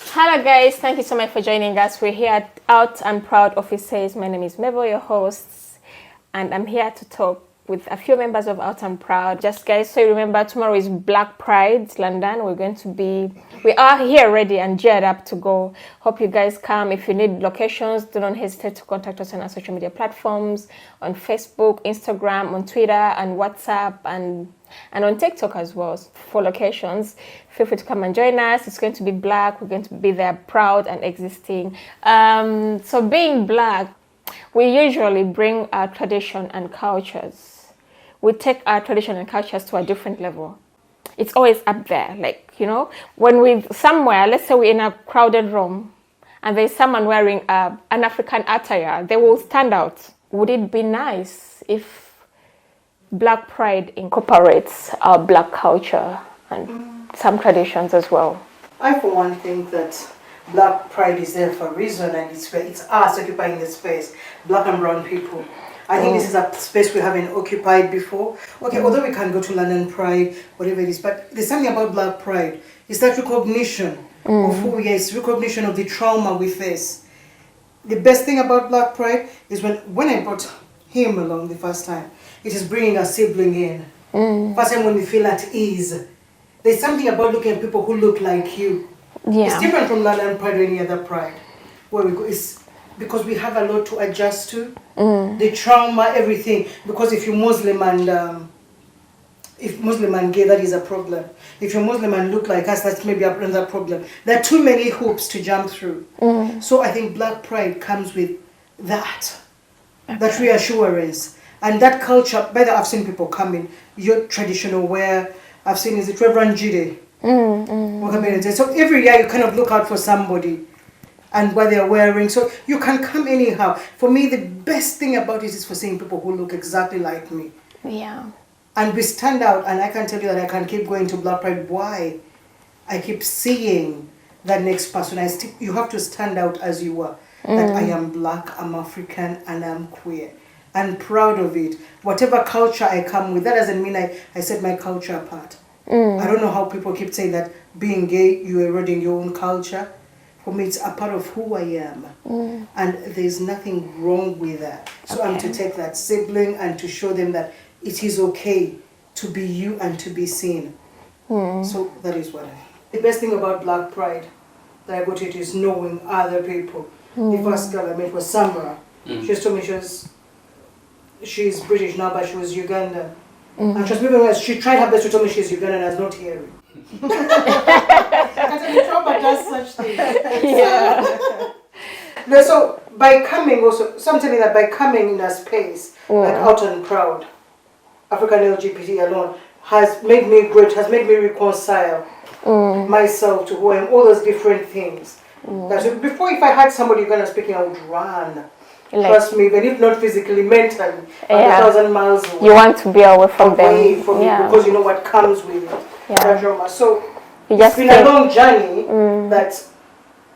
Hello guys, thank you so much for joining us. We're here at Out and Proud Offices. My name is Mabel, your host, and I'm here to talk with a few members of Out and Proud. Just guys, so you remember tomorrow is Black Pride, London. We are here ready and geared up to go. Hope you guys come. If you need locations, do not hesitate to contact us on our social media platforms, on Facebook, Instagram, on Twitter, and WhatsApp, and on TikTok as well for locations. Feel free to come and join us. It's going to be Black. We're going to be there proud and existing. So being Black, we usually bring our tradition and cultures. We take our tradition and cultures to a different level. It's always up there. Like, when we're somewhere, let's say we're in a crowded room and there's someone wearing an African attire, they will stand out. Would it be nice if Black Pride incorporates our Black culture and some traditions as well? I, for one, think that Black Pride is there for a reason, and it's us occupying the space, Black and brown people. I think this is a space we haven't occupied before. Okay, although we can go to London Pride, whatever it is, but there's something about Black Pride. It's that recognition of who we are. It's recognition of the trauma we face. The best thing about Black Pride is when I brought him along the first time, it is bringing a sibling in. First time when we feel at ease. There's something about looking at people who look like you. Yeah. It's different from London Pride or any other pride. Where we go, it's because we have a lot to adjust to. The trauma, everything. Because if you're Muslim and gay, that is a problem. If you're Muslim and look like us, that's maybe another problem. There are too many hoops to jump through. So I think Black Pride comes with that reassurance. And that culture, by the I've seen people come in, your traditional wear, I've seen is it Reverend Jide. So every year you kind of look out for somebody and what they're wearing. So you can come anyhow. For me, the best thing about it is for seeing people who look exactly like me. Yeah. And we stand out, and I can tell you that I can keep going to Black Pride. Why? I keep seeing that next person. You have to stand out as you are. That I am Black, I'm African, and I'm queer. And proud of it. Whatever culture I come with, that doesn't mean I set my culture apart. I don't know how people keep saying that being gay, you're eroding your own culture. For me, it's a part of who I am. And there's nothing wrong with that. So I'm to take that sibling and to show them that it is okay to be you and to be seen. So that is what the best thing about Black Pride that I got it is knowing other people. The first girl I met was Samra. She told me she's British now, but she was Ugandan. And she tried her best to tell me she's Ugandan and I was not hearing. Trauma does such things. Yeah. So by coming also, so I'm telling you that by coming in a space like Out and Proud, African LGBT alone, has made me great, has made me reconcile myself to who I am, all those different things. Before, if I had somebody going to speaking, I would run. Trust me, even if not physically, mentally, 1,000 miles away. You want to be away from them. Because you know what comes with it. Yeah. Trauma. So it's been a long journey that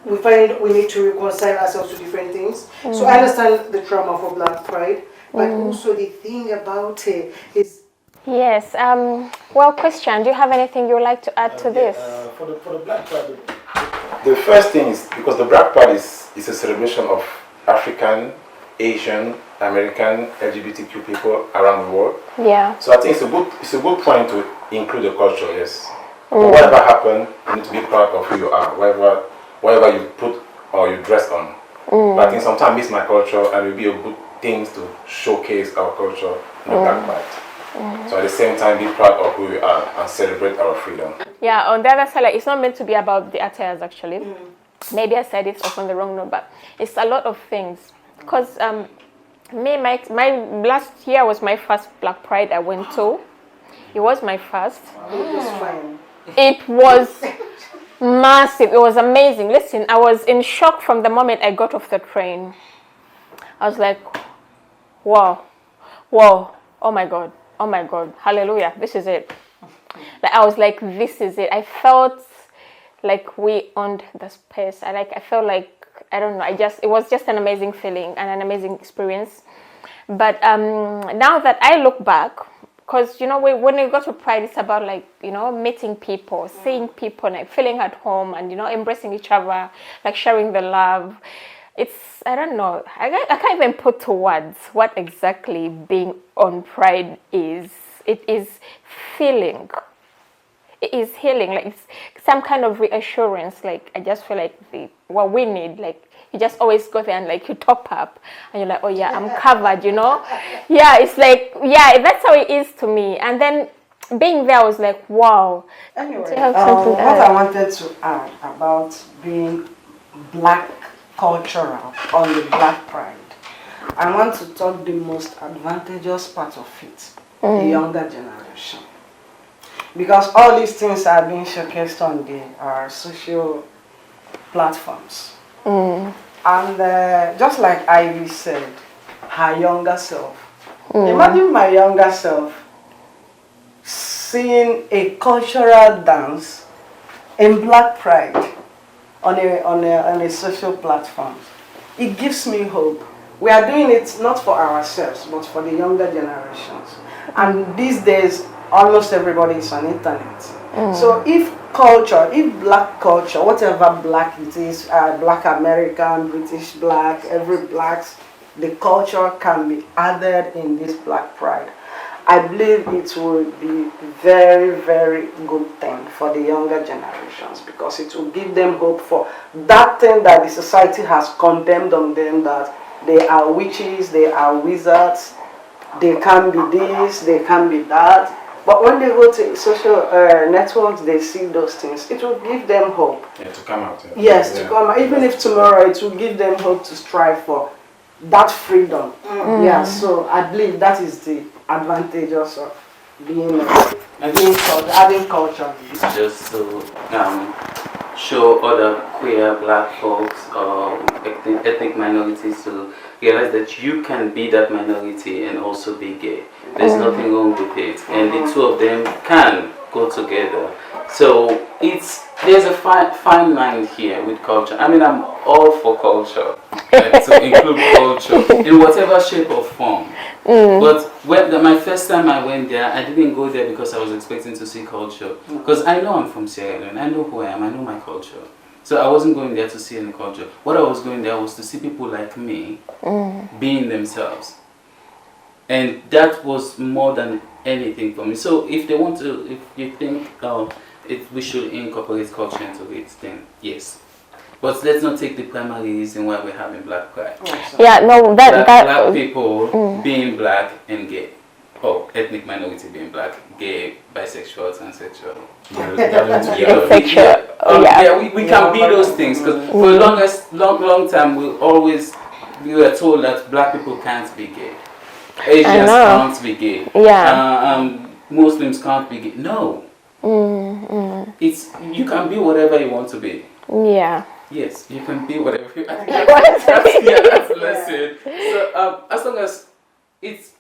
we find we need to reconcile ourselves to different things. So I understand the trauma for Black Pride, but also the thing about it is... Yes. Well, Christian, do you have anything you would like to add to this? For the Black Pride, the first thing is, because the Black Pride is a celebration of African, Asian, American, LGBTQ people around the world. Yeah. So I think it's a good point to include the culture, yes. But whatever happened, you need to be proud of who you are, whatever you put or you dress on. But I think sometimes miss my culture, and it will be a good thing to showcase our culture in the Black Pride. So at the same time, be proud of who we are and celebrate our freedom. Yeah, on the other side, it's not meant to be about the attires actually. Maybe I said it off on the wrong note, but it's a lot of things. Because my last year was my first Black Pride I went to. It was my first. It was massive. It was amazing. Listen, I was in shock from the moment I got off the train. I was like, wow, oh my God, hallelujah, this is it. Like, I was like, this is it. I felt like we owned the space. I felt like, I don't know, it was just an amazing feeling and an amazing experience. But now that I look back, because when you go to Pride, it's about like meeting people, seeing people, like feeling at home, and embracing each other, like sharing the love. It's, I don't know, I can't even put to words what exactly being on Pride is. It is feeling. It is healing, like it's some kind of reassurance. Like I just feel like what we need, like you just always go there and like you top up and you're like, oh yeah, I'm covered, Yeah, it's like, yeah, that's how it is to me. And then being there was like, wow. Anyway, Do you have something to what add? I wanted to add about being black cultural on the Black Pride, I want to talk the most advantageous part of it, the younger generation. Because all these things are being showcased on the social platforms. And just like Ivy said, her younger self. Imagine my younger self seeing a cultural dance in Black Pride on a social platform. It gives me hope. We are doing it not for ourselves, but for the younger generations. And these days, almost everybody is on internet. So if black culture, whatever black it is, black American, British black, every blacks, the culture can be added in this Black Pride, I believe it will be very, very good thing for the younger generations, because it will give them hope for that thing that the society has condemned on them, that they are witches, they are wizards, they can be this, they can be that. But when they go to social networks, they see those things. It will give them hope. Yeah, to come out. Yeah. Yes, to come out. Even if tomorrow, it will give them hope to strive for that freedom. Yeah, so I believe that is the advantages of having culture. It's just to show other queer black folks or ethnic minorities to realize that you can be that minority and also be gay. There's nothing wrong with it, and the two of them can go together. So there's a fine line here with culture. I mean, I'm all for culture, to include culture in whatever shape or form. But my first time I went there, I didn't go there because I was expecting to see culture. Because I know I'm from Sierra Leone, I know who I am, I know my culture. So I wasn't going there to see any culture. What I was going there was to see people like me being themselves. And that was more than anything for me. So if they want to, if you think we should incorporate culture into it, then yes. But let's not take the primary reason why we're having Black Pride. Yeah, no, Black people being black and gay. Oh, ethnic minority being black, gay, bisexual, transsexual. We can be those things, because for the long time we were told that black people can't be gay, Asians can't be gay, Muslims can't be gay. No, it's you can be whatever you want to be. Yeah. Yes, you can be whatever you want. That's the lesson. So as long as it's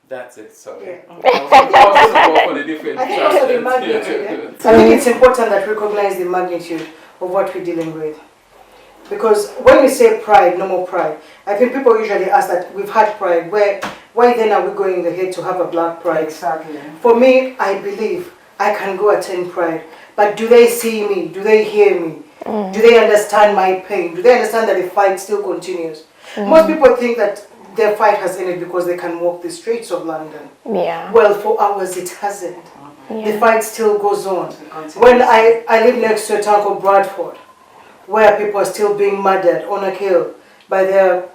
that's it. Sorry. I was on a different I think also the magnitude. I think it's important that we recognize the magnitude of what we're dealing with. Because when we say pride, no more pride, I think people usually ask that we've had pride, why then are we going ahead to have a Black Pride? Exactly. For me, I believe I can go attend pride, but do they see me? Do they hear me? Do they understand my pain? Do they understand that the fight still continues? Most people think that their fight has ended because they can walk the streets of London. Yeah. Well, for ours it hasn't. Yeah. The fight still goes on. When I live next to a town called Bradford, where people are still being murdered on a hill by their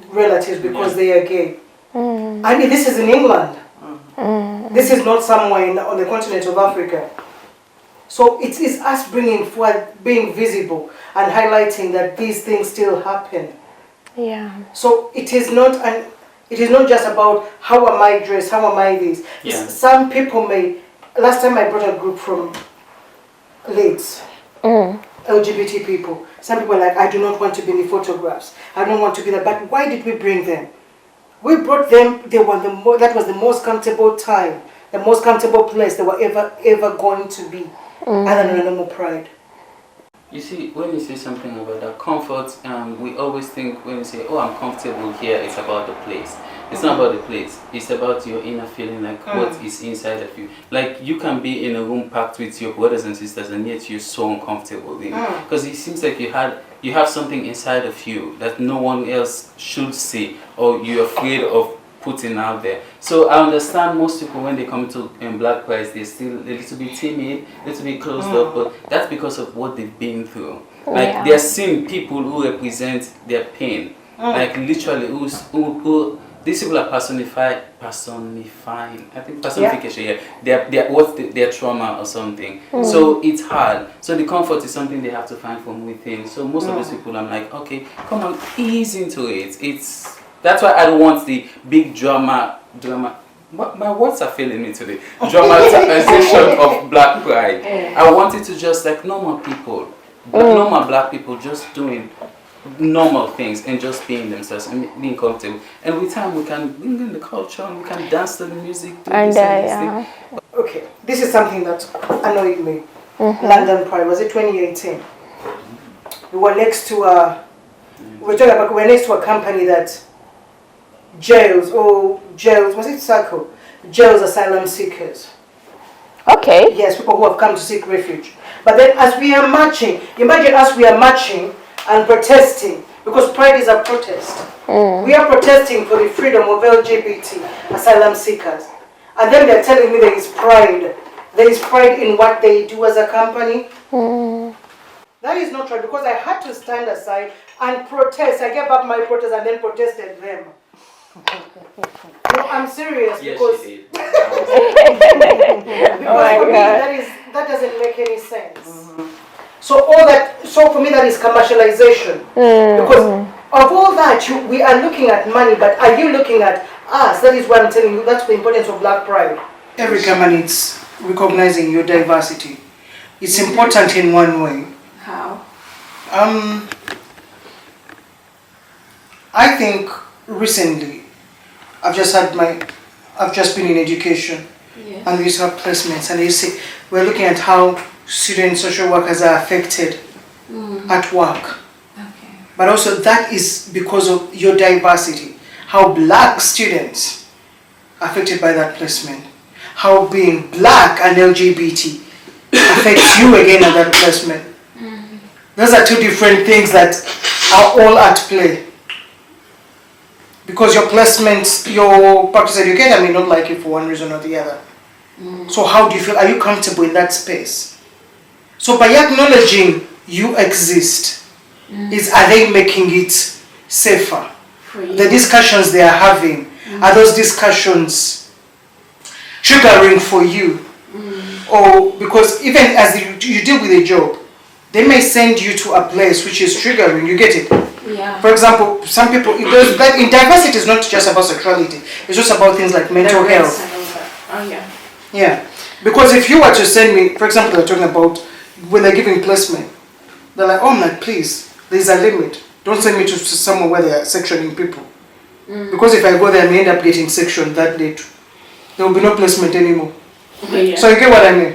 relatives because they are gay. I mean, this is in England. This is not somewhere on the continent of Africa. So it is us bringing forward, being visible and highlighting that these things still happen. Yeah. So it is not just about how am I dressed, how am I this. Yeah. Some people may. Last time I brought a group from Leeds, LGBT people. Some people are like, I do not want to be in the photographs. I don't want to be there. But why did we bring them? We brought them. They were that was the most comfortable time, the most comfortable place they were ever going to be, other than a normal pride. You see, when you say something about that comfort, we always think when you say, oh, I'm comfortable here, it's about the place. It's not about the place. It's about your inner feeling, like what is inside of you. Like you can be in a room packed with your brothers and sisters, and yet you're so uncomfortable because it seems like you have something inside of you that no one else should see, or you're afraid of putting out there. So I understand most people when they come to Black Pride, they're still a little bit timid, a little bit closed up, but that's because of what they've been through. Like they're seeing people who represent their pain, like literally who these people are personifying. I think personification. Yeah, their trauma or something. So it's hard. So the comfort is something they have to find from within. So most of those people, I'm like, okay, come on, ease into it. That's why I don't want the big drama. My words are failing me today. Dramatization of Black Pride. I want it to just like normal people, normal Black people, just doing normal things and just being themselves and being comfortable. And with time, we can bring in the culture and we can dance to the music. Do this and this thing. Okay, this is something that annoyed me. London Pride, was it 2018? We were next to we're next to a company that jails, was it Circle? Jails asylum seekers. Okay. Yes, people who have come to seek refuge. But then as we are marching, imagine us, we are marching and protesting, because Pride is a protest. We are protesting for the freedom of LGBT asylum seekers. And then they're telling me there is pride. There is pride in what they do as a company. That is not right, because I had to stand aside and protest. I gave up my protest and then protested them. No, I'm serious, because Yes, because for me, that doesn't make any sense. So for me that is commercialization. Because of all that, we are looking at money, but are you looking at us? That is why I'm telling you, that's the importance of Black Pride. Every company needs recognizing your diversity. It's important in one way. How? I think recently, I've just been in education, and we used to have placements, and you see, we're looking at how student social workers are affected at work. Okay. But also that is because of your diversity, how Black students are affected by that placement, how being Black and LGBT affects you again at that placement. Those are two different things that are all at play. Because your placements, your practice educator may not like you for one reason or the other. So how do you feel? Are you comfortable in that space? So by acknowledging you exist, are they making it safer? The discussions they are having, are those discussions triggering for you? Or because even as you deal with a job, they may send you to a place which is triggering, you get it? Yeah. For example, some people, in diversity is not just about sexuality, it's just about things like mental health. Oh yeah. Yeah, because if you were to send me, for example, they're talking about when they're giving placement, they're like, oh my, please, there's a limit. Don't send me to somewhere where they are sectioning people. Because if I go there, I may end up getting sectioned that late. There will be no placement anymore. Yeah. So you get what I mean?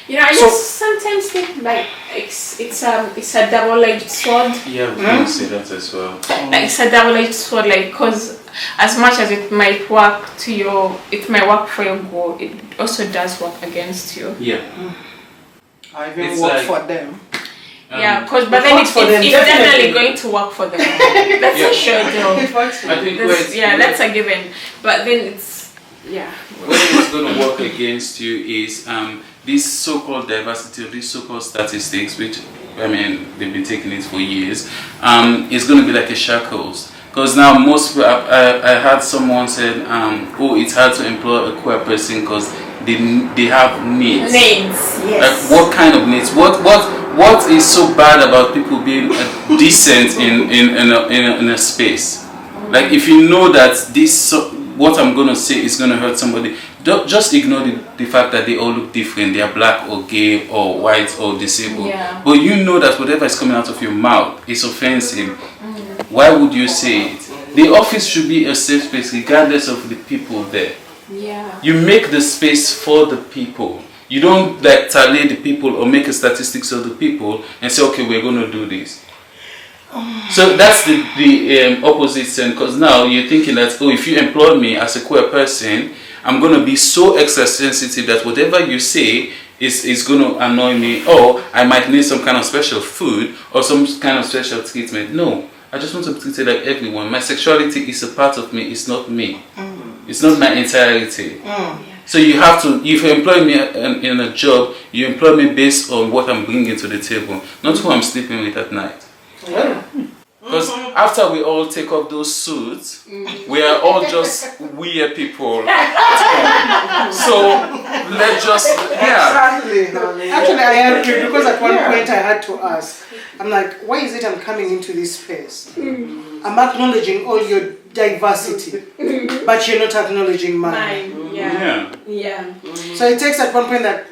You know, I just sometimes think like it's a double-edged sword. Yeah, we can see that as well. Like it's a double-edged sword, like because as much as it might work for your goal, it also does work against you. Yeah. I even It's work like- for them. Yeah, but then works it's for them, definitely definitely. going to work for them. That's a sure deal. It works for I them. think That's a given. But then it's where it's going to work against you is this so-called diversity or these so-called statistics, which I mean they've been taking it for years. It's going to be like a shackles. Because now most people, I had someone said, oh, it's hard to employ a queer person because they have needs. Yes. Like what kind of needs? What is so bad about people being decent in a space? Like if you know that what I'm gonna say is gonna hurt somebody, don't just ignore the fact that they all look different. They are black or gay or white or disabled. Yeah. But you know that whatever is coming out of your mouth is offensive. Why would you say it? The office should be a safe space regardless of the people there. Yeah. You make the space for the people. You don't like tally the people or make a statistics of the people and say, okay, we're going to do this. So that's the opposite sense, because now you're thinking that, oh, if you employ me as a queer person, I'm going to be so extra sensitive that whatever you say is going to annoy me, or I might need some kind of special food or some kind of special treatment. No, I just want to be treated like everyone. My sexuality is a part of me, it's not me. It's not my entirety. So you have to, if you employ me in a job, you employ me based on what I'm bringing to the table, not who I'm sleeping with at night. Because after we all take off those suits, we are all just weird people. So let's just, Exactly. Actually, I agree, because at one point I had to ask, I'm like, why is it I'm coming into this space? I'm acknowledging all your diversity, but you're not acknowledging mine. Yeah. So it takes at one point that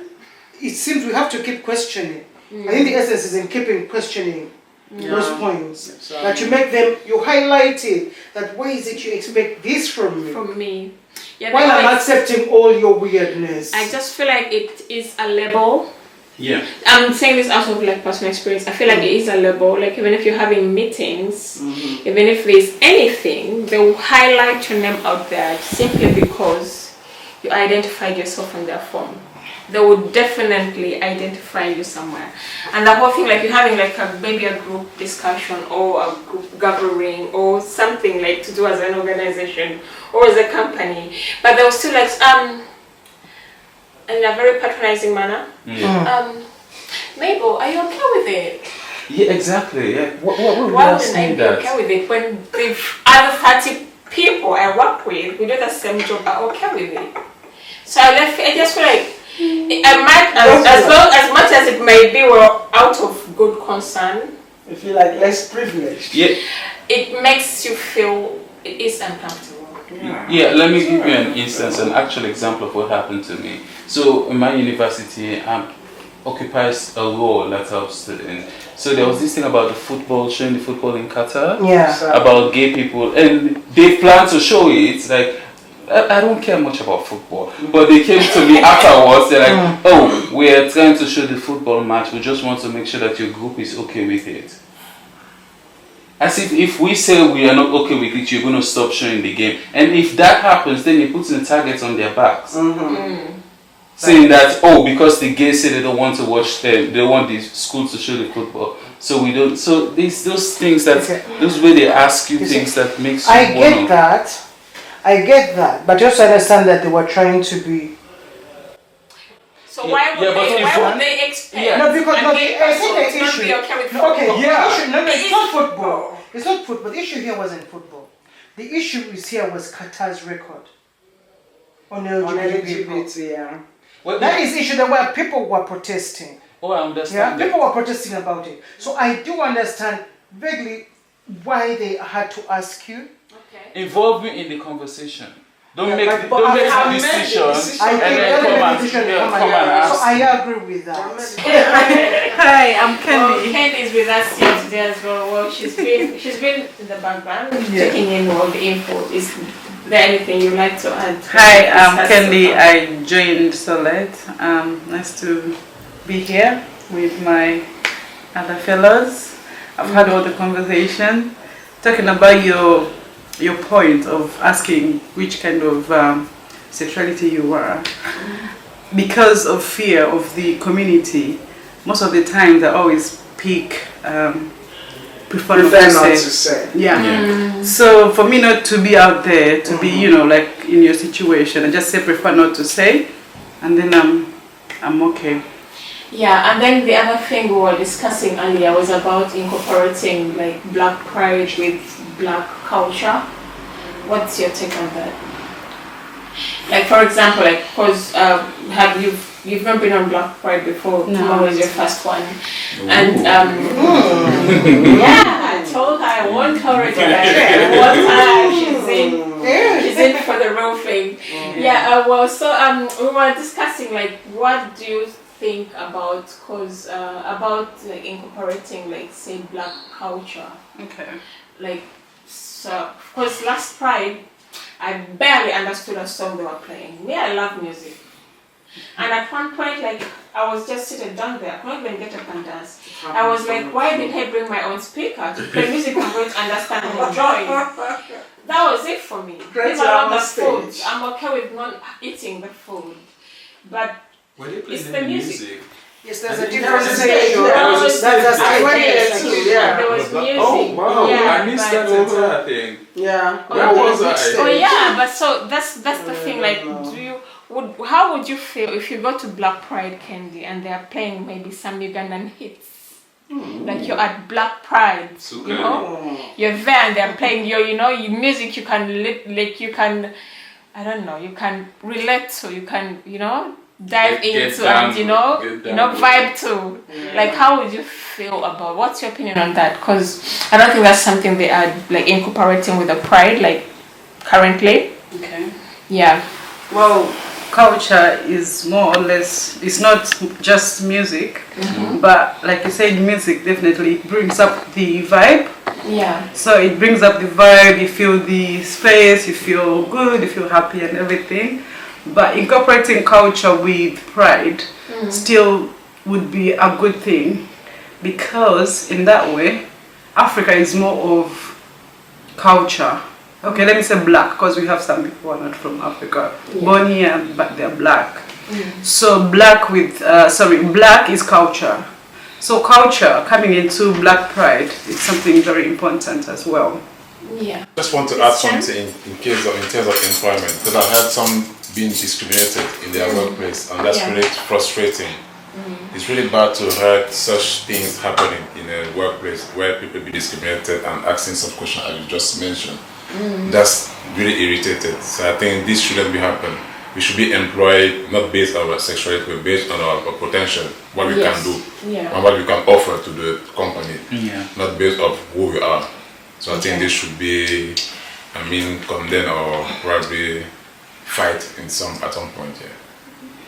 it seems we have to keep questioning. I think the essence is in keeping questioning those points. That you make them, you highlight it, that why is it you expect this from me? From me. Yeah, While I'm because accepting all your weirdness. I just feel like it is a label. Yeah. I'm saying this out of like personal experience. I feel like it is a label. Like even if you're having meetings, even if there's anything, they will highlight your name out there simply because you identified yourself in their form. They would definitely identify you somewhere. And the whole thing, like you're having like maybe a group discussion or a group gathering or something like to do as an organization or as a company, but they'll still like in a very patronizing manner. Mabel, are you okay with it? Yeah, exactly. Yeah. What would Why I wouldn't I say be that? okay with it when the other 30 people I work with who do the same job are okay with it? So I just feel like I might, as much as it may be out of good concern, You feel like less privileged. Yeah. it makes you feel it is uncomfortable. Yeah, let me give you an instance, an actual example of what happened to me. So, my university occupies a role that I was studying. So, there was this thing about the football, showing the football in Qatar, about gay people, and they plan to show it. Like, I don't care much about football, but they came to me afterwards. They're like, "Oh, we are trying to show the football match. We just want to make sure that your group is okay with it." As if we say we are not okay with it, you're going to stop showing the game. And if that happens, then it puts the targets on their backs. Saying that, oh, because the gays say they don't want to watch, they don't want the school to show the football. So we don't, so these those things that, those way they ask you things that makes you I get that, but just understand that they were trying to be. So why would they expect? No, because a gay person to not be okay with football? It's not football. It's not football. The issue here wasn't football. The issue is here was Qatar's record on LGBT people. Yeah. Well, That is the issue that where people were protesting. oh, I understand. People were protesting about it. So I do understand vaguely why they had to ask you. Okay. Involve me in the conversation. Don't make but don't make I the made the decision decision. I and think then come and ask. So I agree with that. Hi, I'm Well, Candy. Ken is with us here today as well. Well, she's been in the background taking in all the info. Is there anything you'd like to add? Hi, I'm Candy. I joined Solid. Nice to be here with my other fellows. I've had all the conversation talking about your point of asking which kind of sexuality you are. Because of fear of the community, most of the time they always pick prefer not to say. Yeah. So for me not to be out there, to be, like in your situation, I just say prefer not to say, and then I'm okay. Yeah, and then the other thing we were discussing earlier was about incorporating like Black pride with Black culture. What's your take on that? Like for example, like because you've not been on Black Pride before. No. Tomorrow was your first one, and yeah, I told her I won't tell her that. One time she's in for the real thing. Yeah. Well, so we were discussing like what do you think about about like incorporating like say Black culture, Okay. like so because last Pride I barely understood a song they were playing. Me, I love music. And at one point, like, I was just seated down there. I couldn't even get up and dance. I was like, why did I bring my own speaker to play music I'm going to understand and enjoy? That was it for me. Even on the food, I'm okay with not eating the food. But Were they it's playing the any music. Yes, there's a There difference. was a Stage. stage. There was That's I I guess, too. Yeah. there was music. Oh wow! Yeah, I missed but- that entire thing. Yeah. Where was I? Oh yeah, but so that's the thing. Like, how would you feel if you go to Black Pride Candy and they are playing maybe some Ugandan hits? Like you're at Black Pride, you know, you're there and they're playing your music. You can you can, I don't know, you can relate to, you can dive Get into down, and get down with vibe to. Like, how would you feel about? What's your opinion on that? Because I don't think that's something they are like incorporating with the Pride like currently. Okay. Yeah. Well, culture is more or less, it's not just music, but like you said, music definitely brings up the vibe. Yeah. So it brings up the vibe, you feel the space, you feel good, you feel happy and everything. But incorporating culture with pride still would be a good thing, because in that way, Africa is more of culture. Okay, let me say black, because we have some people who are not from Africa, born here, but they're black. So black is culture. So culture coming into Black Pride is something very important as well. Yeah. Just want to add something in terms of employment, because I've had some being discriminated in their workplace, and that's really frustrating. It's really bad to hear such things happening in a workplace where people be discriminated and asking some questions as you just mentioned. That's really irritated. So I think this shouldn't be happen. We should be employed not based on our sexuality, but based on our potential, what we can do, and what we can offer to the company, not based on who we are. So I think this should be, condemned or probably fight at some point.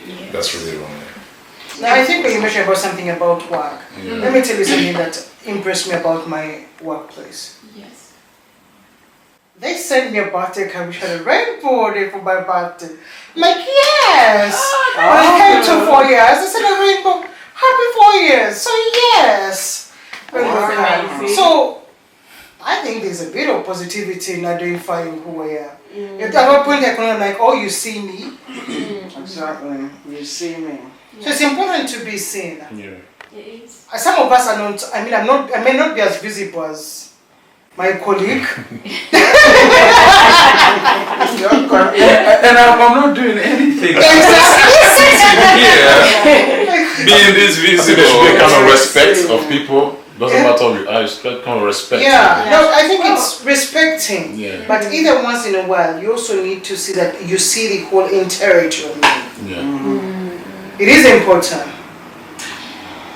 Yeah. That's really wrong. Yeah. Now I think when you mentioned about something about work, let me tell you something that impressed me about my workplace. Yes. They sent me a birthday card which had a rainbow day for my birthday. I'm like, yes! When it came to 4 years, I said a rainbow, happy 4 years, so yes! Amazing. So, I think there's a bit of positivity in identifying who I am. At one point I could like, oh, you see me? Exactly. You see me. So it's important to be seen. Yeah. It is. Some of us are not, I may not be as visible as my colleague. And I'm not doing anything. Sitting here, being this There should visible. be a kind of respect of people. Doesn't matter who you are, it's kind of respect. Yeah, no, I think it's respecting. Yeah. But either once in a while, you also need to see that you see the whole entirety of me. Yeah. It is important.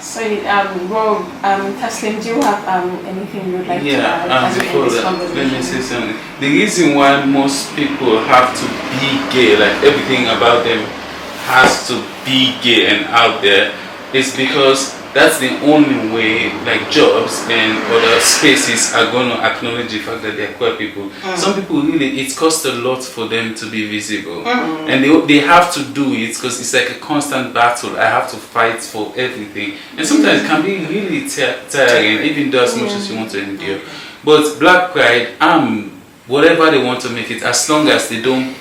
So, Taslim, do you have anything you would like to add as we end before this that, let me conversation? say something. The reason why most people have to be gay, like everything about them has to be gay and out there, is because that's the only way like jobs and other spaces are going to acknowledge the fact that they're queer people. Some people really, it costs a lot for them to be visible, and they have to do it because it's like a constant battle. I have to fight for everything, and sometimes it can be really tiring, even though as much as you want to endure. But Black Pride, whatever they want to make it, as long as they don't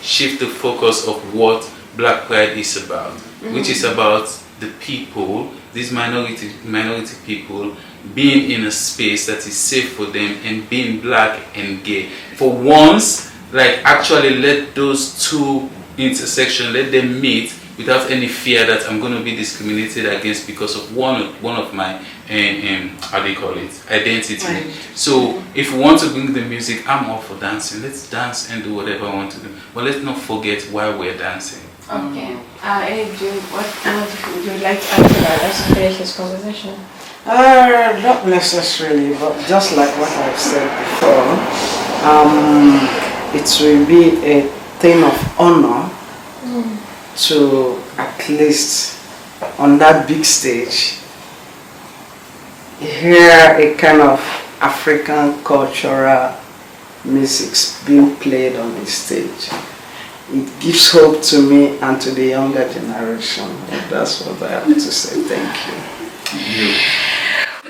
shift the focus of what Black Pride is about, which is about the people, these minority people, being in a space that is safe for them and being black and gay. For once, like actually let those two intersections, let them meet without any fear that I'm going to be discriminated against because of one of my identity. Right. So if we want to bring the music, I'm all for dancing. Let's dance and do whatever I want to do. But let's not forget why we're dancing. Okay. What would you like to add to that as we finish this conversation? Not necessarily, but just like what I've said before, it will be a thing of honor to at least on that big stage hear a kind of African cultural music being played on the stage. it gives hope to me and to the younger generation. That's what I have to say. Thank you.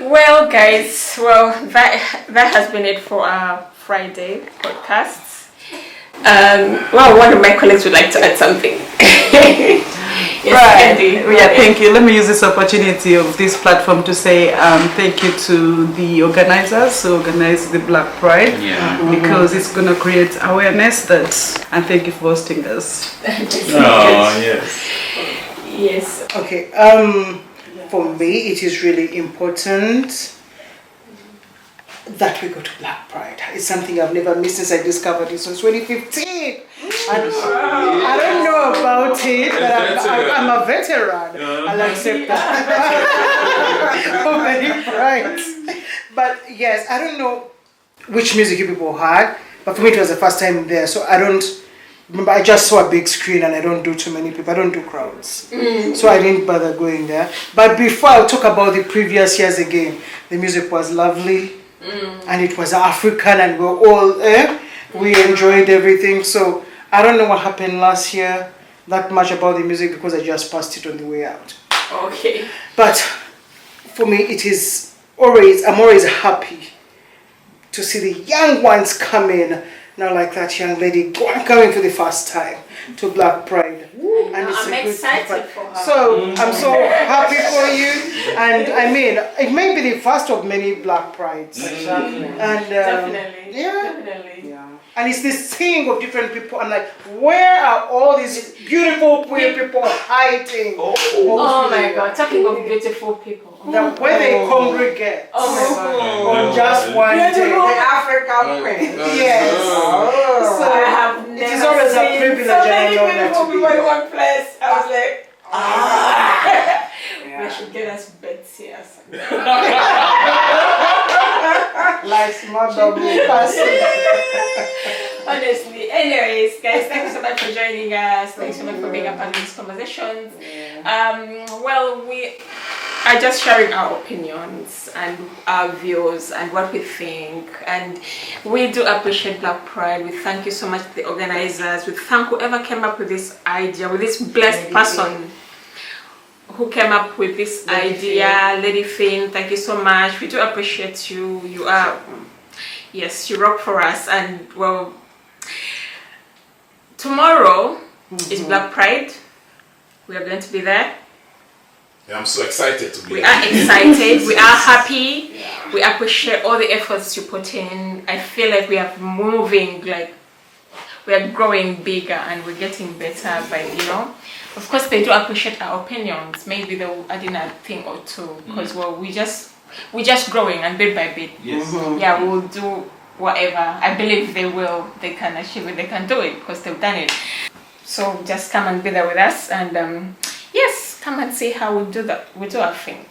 Well, guys, that has been it for our Friday podcast. One of my colleagues would like to add something. Yes, Right. Andy. Yeah, thank you. Let me use this opportunity of this platform to say thank you to the organizers who organized the Black Pride. Yeah. Because it's going to create awareness and thank you for hosting us. Oh, yes. Yes. Okay, for me, it is really important that we go to Black Pride. It's something I've never missed since I discovered it since 2015. And I don't know about it, but I'm a veteran. I'll accept that. For many prides. But yes, I don't know which music you people had, but for me it was the first time there, so I don't remember. I just saw a big screen and I don't do too many people. I don't do crowds. So I didn't bother going there. But before I'll talk about the previous years again, the music was lovely. And it was African and we're all we enjoyed everything. So I don't know what happened last year that much about the music because I just passed it on the way out. Okay. But for me it is I'm always happy to see the young ones come in. Now like that young lady coming for the first time to Black Pride. And it's I'm a good excited Pride. for her. So I'm so happy for you. And I mean, it may be the first of many Black Prides. Exactly. And Definitely. yeah. Definitely. Yeah. And it's this thing of different people. I'm like, where are all these beautiful queer people hiding? Oh my God! Talking of beautiful people. That where they congregate on just one day. The African queen. Yes. So I have it never is always a seen privilege so and many an honor beautiful to be people in here. one place. I was like, we should get us beds here. Like small double person. Honestly. Anyways, guys, thank you so much for joining us. Thanks so much for being a part of these conversations. We are just sharing our opinions and our views and what we think. And we do appreciate Black Pride. We thank you so much to the organizers. We thank whoever came up with this idea, with this blessed person who came up with this idea, Lady Finn. Thank you so much. We do appreciate you. You are, yes, you rock for us. And well, tomorrow is Black Pride. We are going to be there. Yeah, I'm so excited to be We here. are excited. We are happy. We appreciate all the efforts you put in. I feel like we are moving, like we are growing bigger and we're getting better by, Of course, they do appreciate our opinions. Maybe they'll add in a thing or two because we're just growing and bit by bit. Yes. Yeah, we'll do whatever. I believe they will. They can achieve it. They can do it because they've done it. So just come and be there with us and yes, come and see how we do that. We do our thing.